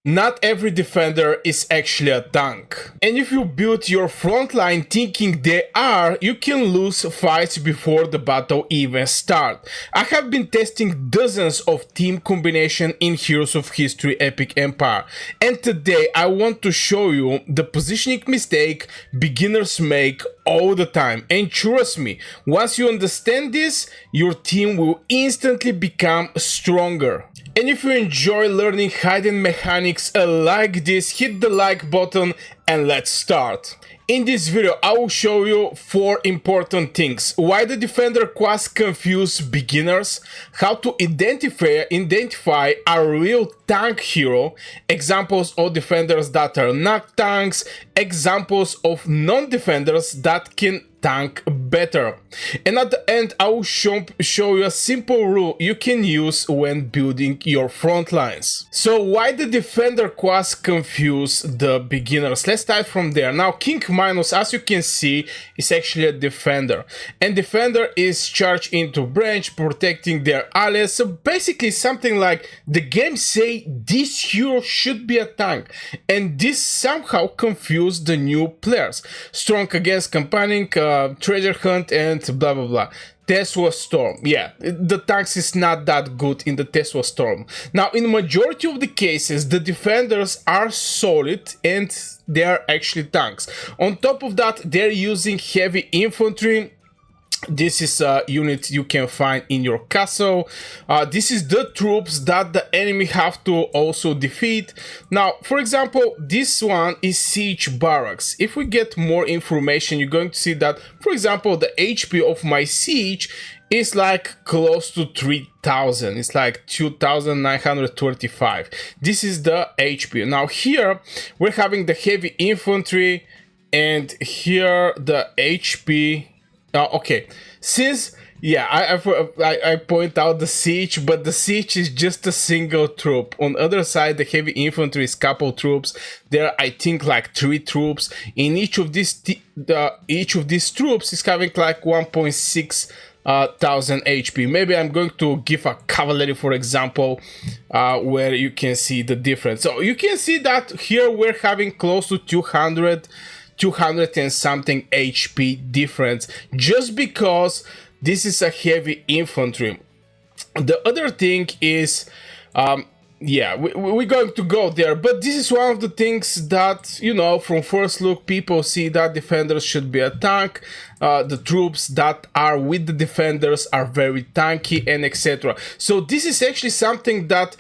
Not every defender is actually a tank. And if you build your frontline thinking they are, you can lose fights before the battle even starts. I have been testing dozens of team combinations in Heroes of History Epic Empire, and today I want to show you the positioning mistake beginners make all the time. And trust me, once you understand this, your team will instantly become stronger. And if you enjoy learning hidden mechanics like this, hit the like button and let's start. In this video, I will show you 4 important things: why the defender class confuse beginners, how to identify a real tank hero, examples of defenders that are not tanks, examples of non-defenders that can tank better. And at the end, I will show you a simple rule you can use when building your front lines. So why the defender class confuse the beginners? Let's start from there. Now, King Minos, as you can see, is actually a defender, and defender is charged into branch, protecting their allies. So basically something like the game say this hero should be a tank, and this somehow confused the new players. Strong against companion, treasure hunt, and blah blah blah. Tesla Storm, yeah, the tanks is not that good in the Tesla Storm. Now, in majority of the cases, the defenders are solid and they are actually tanks. On top of that, they're using heavy infantry. This is a unit you can find in your castle. This is the troops that the enemy have to also defeat. Now, for example, this one is siege barracks. If we get more information, you're going to see that, for example, the HP of my siege is like close to 3000. It's like 2935. This is the HP. Now here we're having the heavy infantry, and here the HP. Okay, since I point out the siege, but the siege is just a single troop. On the other side, the heavy infantry is couple troops. There are, I think, like 3 troops. In each of these troops is having like 1.6 thousand HP. Maybe I'm going to give a cavalry, for example, where you can see the difference. So you can see that here we're having close to 200 and something HP difference, just because this is a heavy infantry. The other thing is, we're going to go there, but this is one of the things that, you know, from first look, people see that defenders should be a tank. The troops that are with the defenders are very tanky, and etc. So this is actually something that,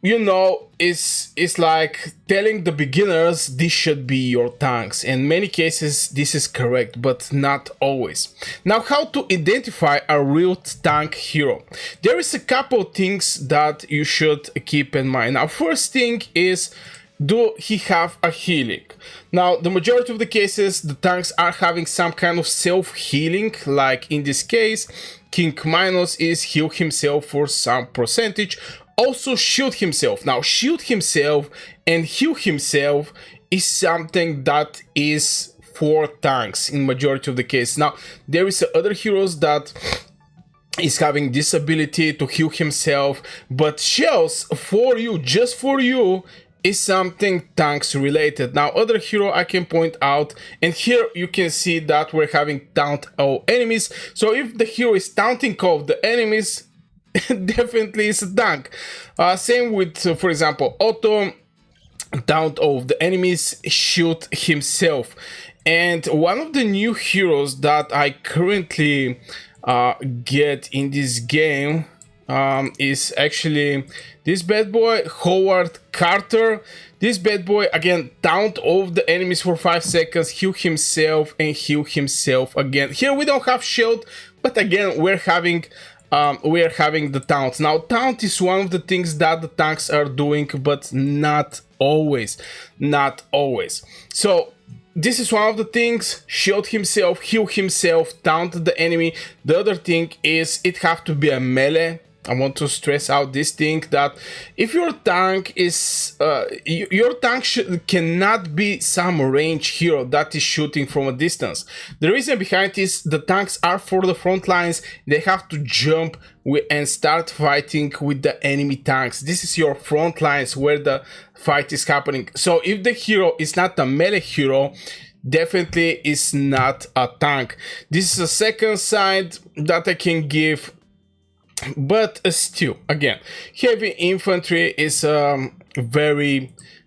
you know, is like telling the beginners this should be your tanks. In many cases this is correct, but not always. Now, how to identify a real tank hero? There is a couple things that you should keep in mind. Now, first thing is, do he have a healing? Now, the majority of the cases, the tanks are having some kind of self-healing, like in this case, King Minos is heal himself for some percentage. Also shield himself. Now, shield himself and heal himself is something that is for tanks in majority of the case. Now, there is other heroes that is having this ability to heal himself, but shells for you, just for you, is something tanks related. Now, other hero I can point out, and here you can see that we're having taunt all enemies. So if the hero is taunting all the enemies, definitely is a tank. Same with, for example, Otto, taunt of the enemies, shoot himself. And one of the new heroes that I currently get in this game is actually this bad boy, Howard Carter. This bad boy, again, taunt of the enemies for 5 seconds, heal himself and heal himself again. Here we don't have shield, but again, we're having the taunt. Now, taunt is one of the things that the tanks are doing, but not always. So this is one of the things: shield himself, heal himself, taunt the enemy. The other thing is it have to be a melee I want to stress out this thing that if your tank is your tank cannot be some range hero that is shooting from a distance. The reason behind is the tanks are for the front lines. They have to jump and start fighting with the enemy tanks. This is your front lines where the fight is happening. So if the hero is not a melee hero, definitely is not a tank. This is a second side that I can give. But still, again, heavy infantry is the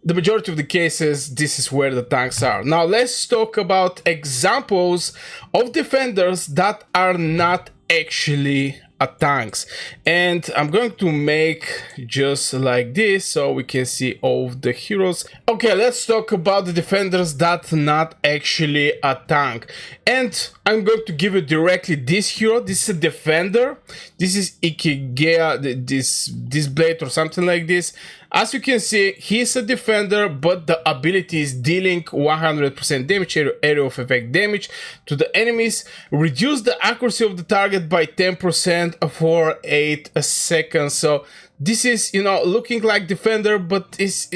majority of the cases, this is where the tanks are. Now let's talk about examples of defenders that are not actually tanks, and I'm going to make just like this so we can see all of the heroes. Okay, let's talk about the defenders that not actually a tank, and I'm going to give you directly this hero. This is a defender. This is Ikigea, this blade or something like this. As you can see, he's a defender, but the ability is dealing 100% damage, area of effect damage to the enemies, reduce the accuracy of the target by 10% for 8 seconds. So this is, you know, looking like defender, but it's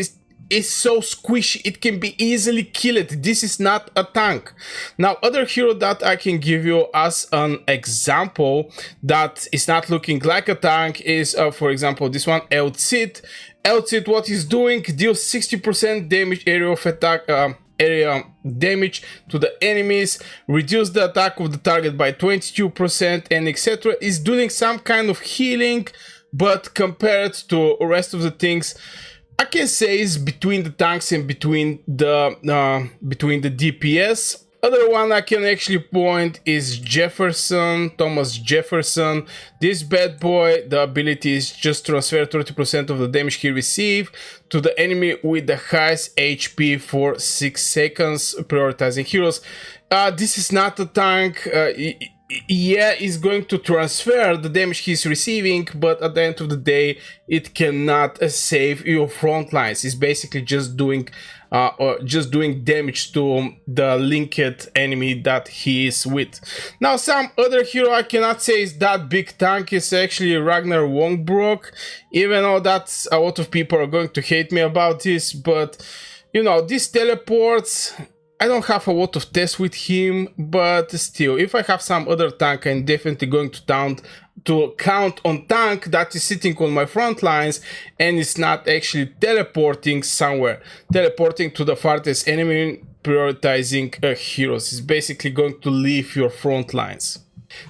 so squishy, it can be easily killed. This is not a tank. Now, other hero that I can give you as an example that is not looking like a tank is, for example, this one, Elcid. Elcid, what he's doing, deals 60% damage, area of attack, area damage to the enemies, reduce the attack of the target by 22%, and etc. Is doing some kind of healing, but compared to the rest of the things, I can say is between the tanks and between the DPS. Other one I can actually point is Jefferson, Thomas Jefferson. This bad boy, the ability is just transfer 30% of the damage he receives to the enemy with the highest HP for 6 seconds, prioritizing heroes. This is not a tank. Yeah, he's going to transfer the damage he's receiving, but at the end of the day, it cannot save your front lines. It's basically just doing damage to the linked enemy that he is with. Now, some other hero I cannot say is that big tank is actually Ragnar Longbrook, even though that's a lot of people are going to hate me about this, but you know, this teleports. I don't have a lot of tests with him, but still, if I have some other tank, I'm definitely going to count on tank that is sitting on my front lines and is not actually teleporting somewhere, teleporting to the farthest enemy, prioritizing heroes. Is basically going to leave your front lines.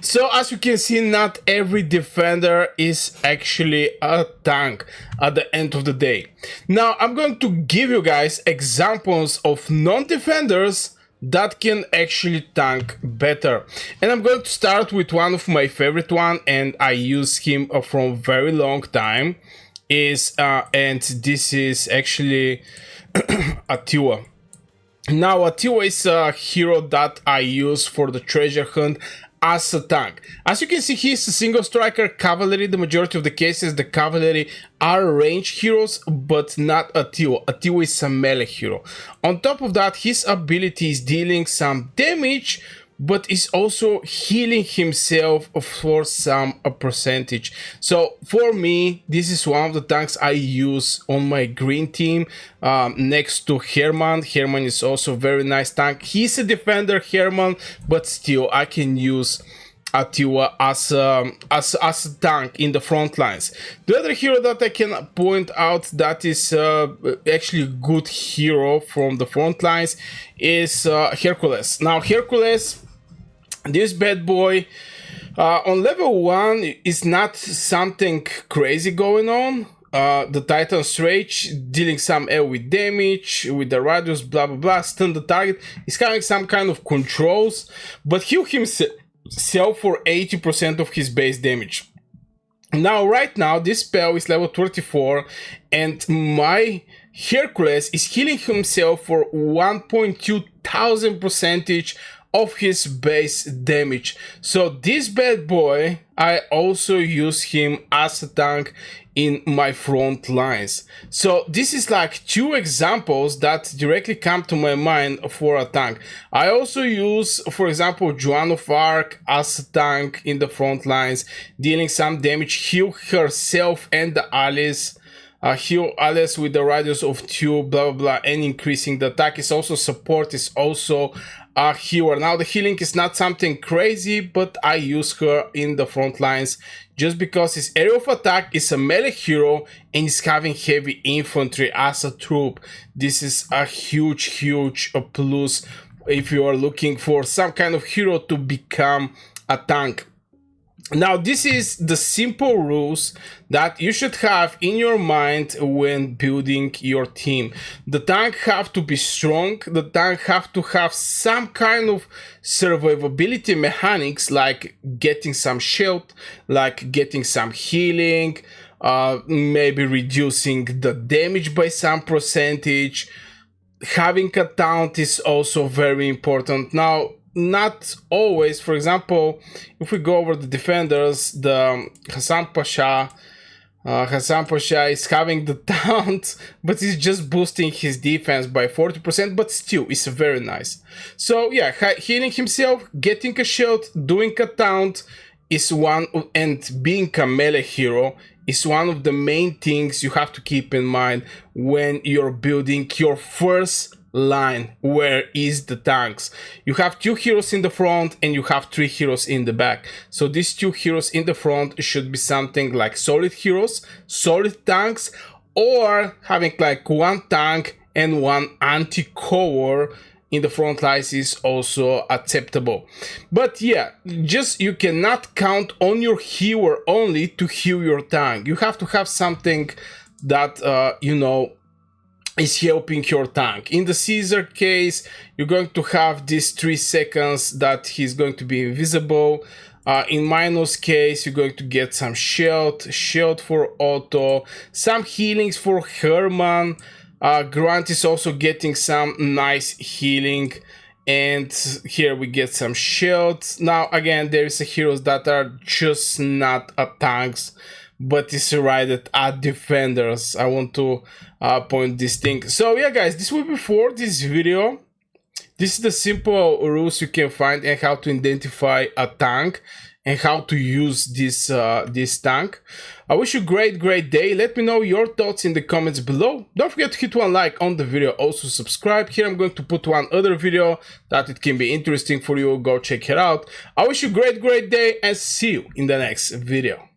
So as you can see, not every defender is actually a tank at the end of the day. Now I'm going to give you guys examples of non-defenders that can actually tank better. And I'm going to start with one of my favorite one, and I use him from very long time, and this is actually Atiwa. Now Atiwa is a hero that I use for the treasure hunt as a tank. As you can see, he's a single striker cavalry. The majority of the cases, the cavalry are range heroes, but not Atiwa. Atiwa is a melee hero. On top of that, his ability is dealing some damage, but is also healing himself for some percentage. So for me, this is one of the tanks I use on my green team, next to Herman. Herman is also a very nice tank. He's a defender, Herman, but still I can use Atiwa as a tank in the front lines. The other hero that I can point out that is actually a good hero from the front lines is Hercules. Now Hercules, this bad boy, on level 1 is not something crazy going on. The Titan's Rage, dealing some AoE damage with the radius, blah blah blah, stun the target. He's having some kind of controls, but heal himself for 80% of his base damage. Now, right now, this spell is level 34, and my Hercules is healing himself for 1.2 thousand percentage of his base damage. So this bad boy, I also use him as a tank in my front lines. So this is like two examples that directly come to my mind for a tank. I also use, for example, Joan of Arc as a tank in the front lines, dealing some damage, heal herself and the allies. Heal allies with the radius of 2, blah blah blah, and increasing the attack. Is also support, is also a healer. Now the healing is not something crazy, but I use her in the front lines just because his area of attack is a melee hero and is having heavy infantry as a troop. This is a huge plus if you are looking for some kind of hero to become a tank. Now this is the simple rules that you should have in your mind when building your team. The tank have to be strong, the tank have to have some kind of survivability mechanics, like getting some shield, like getting some healing, maybe reducing the damage by some percentage. Having a taunt is also very important. Now, not always. For example, if we go over the defenders, the Hassan Pasha is having the taunt, but he's just boosting his defense by 40%, but still it's very nice. So yeah, healing himself, getting a shield, doing a taunt is one, and being a melee hero is one of the main things you have to keep in mind when you're building your first line, where is the tanks. You have 2 heroes in the front and you have 3 heroes in the back. So these 2 heroes in the front should be something like solid heroes, solid tanks, or having like 1 tank and 1 anti-core in the front lines is also acceptable. But yeah, just you cannot count on your healer only to heal your tank. You have to have something that you know, is helping your tank. In the Caesar case, you're going to have these 3 seconds that he's going to be invisible. In Minos case, you're going to get some shield for Otto, some healings for Herman. Grant is also getting some nice healing, and here we get some shields. Now again, there is heroes that are just not tanks, but is rated at defenders. I want to point this thing. So yeah guys, this will be for this video. This is the simple rules you can find and how to identify a tank and how to use this this tank. I wish you a great day. Let me know your thoughts in the comments below. Don't forget to hit 1 like on the video, also subscribe. Here I'm going to put 1 other video that it can be interesting for you. Go check it out. I wish you a great day and see you in the next video.